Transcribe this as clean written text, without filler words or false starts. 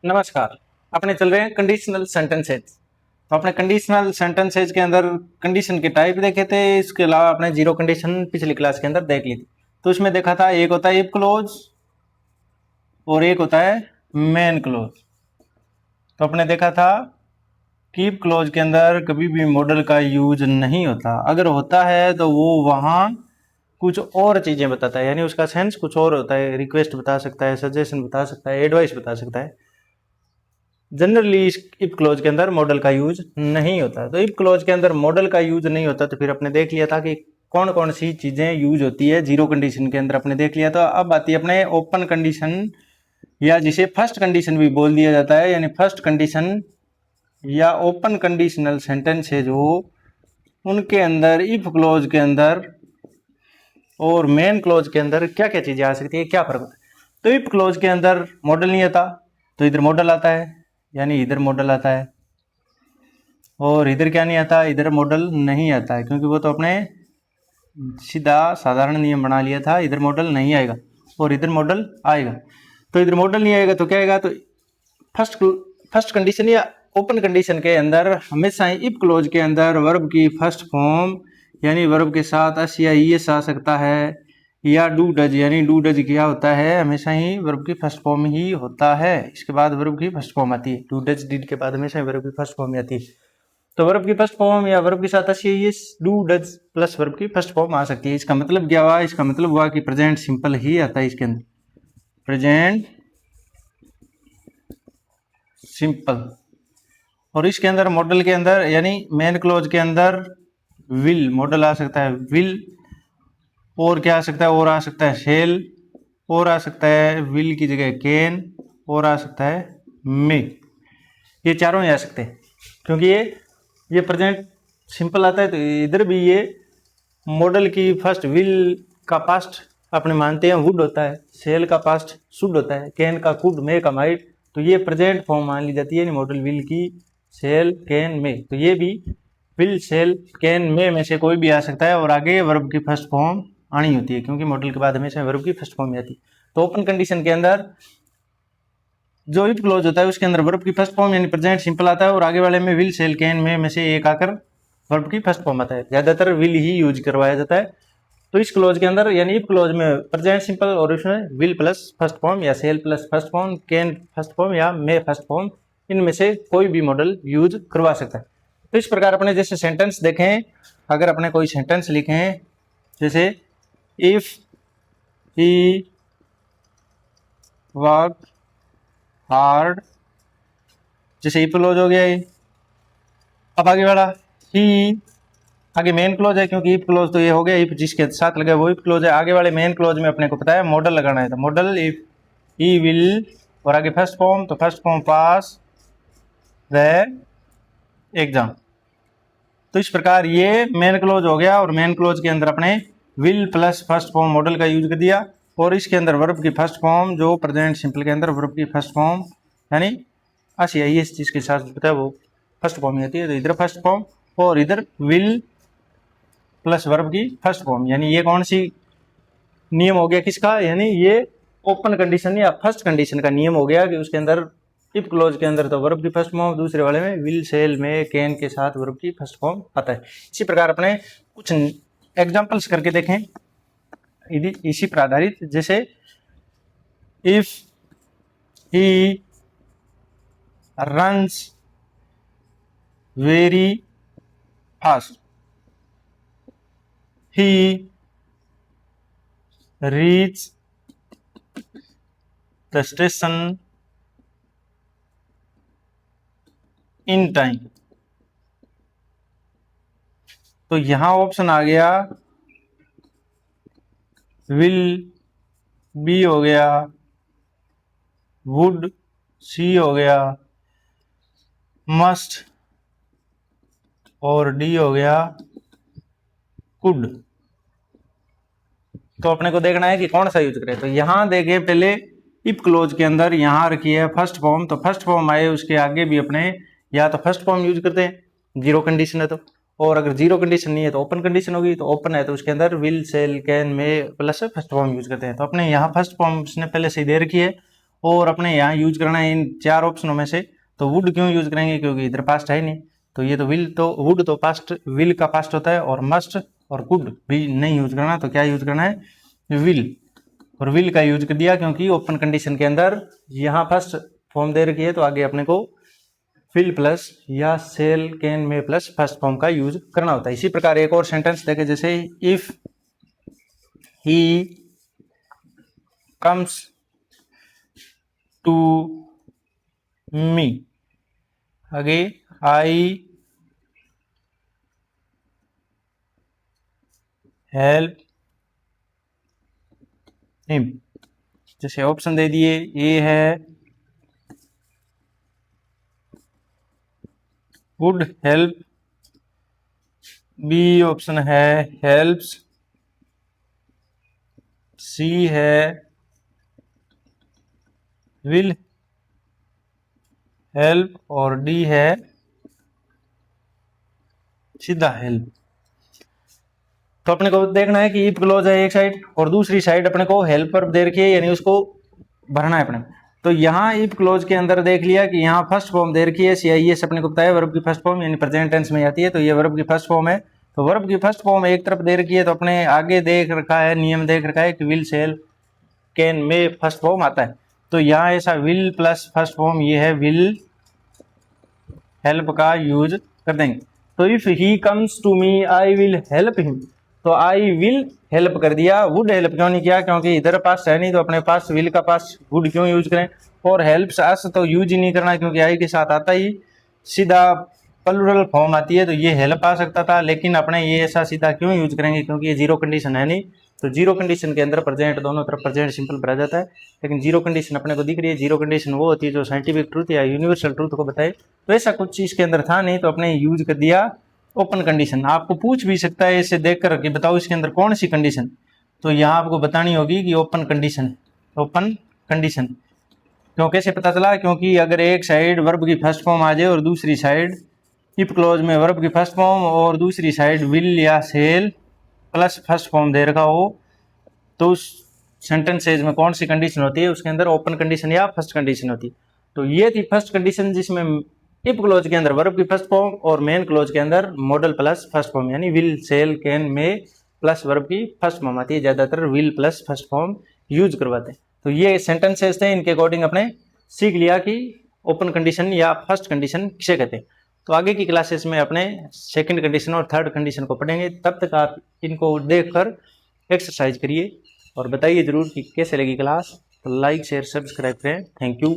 नमस्कार। अपने चल रहे हैं कंडीशनल सेंटेंसेज। तो अपने कंडीशनल सेंटेंसेज के अंदर कंडीशन के टाइप देखे थे, इसके अलावा अपने जीरो कंडीशन पिछली क्लास के अंदर देख ली थी। तो उसमें देखा था एक होता है इफ क्लोज और एक होता है मेन क्लोज। तो अपने देखा था कि इफ क्लोज के अंदर कभी भी मॉडल का यूज नहीं होता, अगर होता है तो वो वहाँ कुछ और चीज़ें बताता है, यानी उसका सेंस कुछ और होता है। रिक्वेस्ट बता सकता है, सजेशन बता सकता है, एडवाइस बता सकता है। जनरली इफ क्लोज के अंदर मॉडल का यूज नहीं होता। तो इफ क्लोज के अंदर मॉडल का यूज नहीं होता तो फिर अपने देख लिया था कि कौन कौन सी चीजें यूज होती है जीरो कंडीशन के अंदर, अपने देख लिया। तो अब आती है अपने ओपन कंडीशन, या जिसे फर्स्ट कंडीशन भी बोल दिया जाता है। यानी फर्स्ट कंडीशन या ओपन कंडीशनल सेंटेंस है जो उनके अंदर इफ क्लोज के अंदर और मेन क्लोज के अंदर क्या क्या चीजें आ सकती है, क्या फर्क होता है। तो इफ क्लोज के अंदर मॉडल नहीं आता तो इधर मॉडल आता है, यानी इधर मॉडल आता है। और इधर क्या नहीं आता, इधर मॉडल नहीं आता है, क्योंकि वो तो अपने सीधा साधारण नियम बना लिया था, इधर मॉडल नहीं आएगा और इधर मॉडल आएगा। तो इधर मॉडल नहीं आएगा तो क्या आएगा, तो फर्स्ट कंडीशन या ओपन कंडीशन के अंदर हमेशा ही इफ क्लोज के अंदर वर्ब की फर्स्ट फॉर्म यानी वर्ब के साथ एस या ईएस आ सकता है, या डू डज, यानी डू डज क्या होता है, हमेशा ही वर्ब की फर्स्ट फॉर्म ही होता है। इसके बाद वर्ब की फर्स्ट फॉर्म आती है, डू डज डिड के बाद हमेशा ही वर्ब की फर्स्ट फॉर्म आती है। तो वर्ब की फर्स्ट फॉर्म या वर्ब के साथ S do does plus verb की फर्स्ट फॉर्म आ सकती है। इसका मतलब क्या हुआ, इसका मतलब हुआ कि प्रेजेंट सिंपल ही आता है इसके अंदर, प्रेजेंट सिंपल। और इसके अंदर मॉडल के अंदर यानी मेन क्लोज के अंदर विल मॉडल आ सकता है, विल। और क्या आ सकता है, और आ सकता है शेल, और आ सकता है विल की जगह कैन, और आ सकता है मे। ये चारों ही आ सकते हैं, क्योंकि ये प्रेजेंट सिंपल आता है। तो इधर भी ये मॉडल की फर्स्ट विल का पास्ट अपने मानते हैं वुड होता है, शेल का पास्ट शुड होता है, कैन का कुड, मे का माइट। तो ये प्रेजेंट फॉर्म मान ली जाती है मॉडल विल की, शेल कैन मे। तो ये भी विल शेल कैन मे में से कोई भी आ सकता है और आगे वर्ब की फर्स्ट फॉर्म आनी होती है, क्योंकि मॉडल के बाद हमेशा वर्ब की फर्स्ट फॉर्म आती है। तो ओपन कंडीशन के अंदर जो इफ क्लोज होता है उसके अंदर वर्ब की फर्स्ट फॉर्म यानी प्रेजेंट सिंपल आता है, और आगे वाले में विल शेल कैन में से एक आकर वर्ब की फर्स्ट फॉर्म आता है। ज्यादातर विल ही यूज करवाया जाता है। तो इस क्लोज के अंदर यानी इफ क्लोज में प्रेजेंट सिंपल और इसमें विल प्लस फर्स्ट फॉर्म या shall plus first form, can first form या मे फर्स्ट फॉर्म, इनमें से कोई भी मॉडल यूज करवा सकता है। तो इस प्रकार अपने जैसे सेंटेंस देखें, अगर अपने कोई सेंटेंस लिखें जैसे इफ ही वर्क हार्ड, जैसे इफ क्लोज हो गया ये। अब आगे वाला ही, आगे मेन क्लोज है, क्योंकि इफ क्लोज तो ये हो गया, इफ जिसके साथ लगा वो इफ क्लोज है। आगे वाले मेन क्लोज में अपने को पता है मॉडल लगाना है, तो मॉडल इफ ही विल, और आगे फर्स्ट फॉर्म, तो first form pass the exam. तो इस प्रकार ये मेन क्लोज हो गया, और मेन क्लोज के अंदर अपने will plus first form model का यूज कर दिया, और इसके अंदर वर्ब की फर्स्ट फॉर्म जो प्रेजेंट सिंपल के अंदर वर्ब की फर्स्ट फॉर्म यानी इस चीज के साथ पता है वो फर्स्ट फॉर्म आती है। तो इधर फर्स्ट फॉर्म और इधर विल प्लस वर्ब की फर्स्ट फॉर्म, यानी ये कौन सी नियम हो गया किसका, यानी ये ओपन कंडीशन या फर्स्ट कंडीशन का नियम हो गया कि उसके अंदर इफ क्लोज के अंदर तो वर्ब की फर्स्ट फॉर्म, दूसरे वाले में विल शेल में कैन के साथ वर्ब की फर्स्ट फॉर्म आता है। इसी प्रकार अपने कुछ एग्जांपल्स करके देखें इसी पर आधारित, जैसे if he runs very fast, he reached the station in time। तो यहां ऑप्शन आ गया विल बी हो गया, वुड सी हो गया, मस्ट और डी हो गया कुड। तो अपने को देखना है कि कौन सा यूज करें। तो यहां देखें पहले इफ क्लोज के अंदर यहां रखी है फर्स्ट फॉर्म, तो फर्स्ट फॉर्म आए उसके आगे भी अपने या तो फर्स्ट फॉर्म यूज करते हैं, जीरो कंडीशन है तो, और अगर जीरो कंडीशन नहीं है तो ओपन कंडीशन होगी। तो ओपन है तो उसके अंदर will shell can may plus first form use करते हैं। तो अपने यहाँ फर्स्ट फॉर्म उसने पहले से ही दे रखी है, और अपने यहाँ यूज करना है इन 4 ऑप्शनों में से। तो वुड क्यों यूज करेंगे, क्योंकि इधर पास्ट है नहीं, तो ये तो विल, तो वुड तो पास्ट, विल का पास्ट होता है, और मस्ट और कुड भी नहीं यूज करना, तो क्या यूज करना है, विल। और विल का यूज कर दिया क्योंकि ओपन कंडीशन के अंदर यहाँ फर्स्ट फॉर्म दे रखी है, तो आगे अपने को विल प्लस या सेल कैन में प्लस फर्स्ट फॉर्म का यूज करना होता है। इसी प्रकार एक और सेंटेंस देखे, जैसे if he comes to me, आगे आई हेल्प हिम। जैसे ऑप्शन दे दिए, ए है वुड हेल्प, बी ऑप्शन है हेल्प्स, सी है विल हेल्प, और डी है सीधा हेल्प। तो अपने को देखना है कि इफ क्लोज है एक साइड और दूसरी साइड अपने को हेल्प पर दे रखी है, यानी उसको भरना है अपने। तो यहाँ इफ क्लोज के अंदर देख लिया कि यहाँ फर्स्ट फॉर्म दे रखी है, CIS अपने को बताया वर्ब की फर्स्ट फॉर्म यानी प्रेजेंट टेंस में आती है, तो ये वर्ब की फर्स्ट फॉर्म है। तो वर्ब की फर्स्ट फॉर्म एक तरफ दे रखी है, तो अपने आगे देख रखा है, नियम देख रखा है कि विल सेल कैन में फर्स्ट फॉर्म आता है। तो यहाँ ऐसा विल प्लस फर्स्ट फॉर्म ये है विल हेल्प का यूज कर देंगे। तो if he comes to me I will help him, तो आई विल हेल्प कर दिया, वुड हेल्प क्यों नहीं किया, क्योंकि इधर पास है नहीं, तो अपने पास विल का पास वुड क्यों यूज करें। और हेल्प्स अस तो यूज ही नहीं करना, क्योंकि आई के साथ आता ही सीधा प्लूरल फॉर्म आती है, तो ये हेल्प आ सकता था, लेकिन अपने ये ऐसा सीधा क्यों यूज करेंगे, क्योंकि ये जीरो कंडीशन है नहीं। तो जीरो कंडीशन के अंदर प्रेजेंट दोनों तरफ प्रेजेंट सिंपल भरा जाता है, लेकिन जीरो कंडीशन अपने को दिख रही है। जीरो कंडीशन वो होती है जो साइंटिफिक ट्रूथ या यूनिवर्सल ट्रूथ को बताए, तो ऐसा कुछ चीज़ के अंदर था नहीं, तो अपने यूज कर दिया ओपन कंडीशन। आपको पूछ भी सकता है इसे देख कर कि बताओ इसके अंदर कौन सी कंडीशन, तो यहाँ आपको बतानी होगी कि ओपन कंडीशन है, ओपन कंडीशन। क्यों, कैसे पता चला, क्योंकि अगर एक साइड वर्ब की फर्स्ट फॉर्म आ जाए और दूसरी साइड इफ क्लोज में वर्ब की फर्स्ट फॉर्म और दूसरी साइड विल या सेल प्लस फर्स्ट फॉर्म दे रखा हो, तो उस सेंटेंसेज में कौन सी कंडीशन होती है, उसके अंदर ओपन कंडीशन या फर्स्ट कंडीशन होती है। तो ये थी फर्स्ट कंडीशन, जिसमें इफ क्लोज के अंदर वर्ब की फर्स्ट फॉर्म और मेन क्लोज के अंदर मॉडल प्लस फर्स्ट फॉर्म यानी विल सेल कैन में प्लस वर्ब की फर्स्ट फॉर्म आती है। ज़्यादातर will plus first form use करवाते हैं। तो ये सेंटेंसेस थे, इनके अकॉर्डिंग अपने सीख लिया कि ओपन कंडीशन या फर्स्ट कंडीशन किसे कहते हैं। तो आगे की क्लासेस में अपने सेकंड कंडीशन और थर्ड कंडीशन को पढ़ेंगे। तब तक आप इनको देखकर एक्सरसाइज करिए और बताइए ज़रूर कि कैसे लगी क्लास। तो लाइक शेयर सब्सक्राइब करें। Thank you.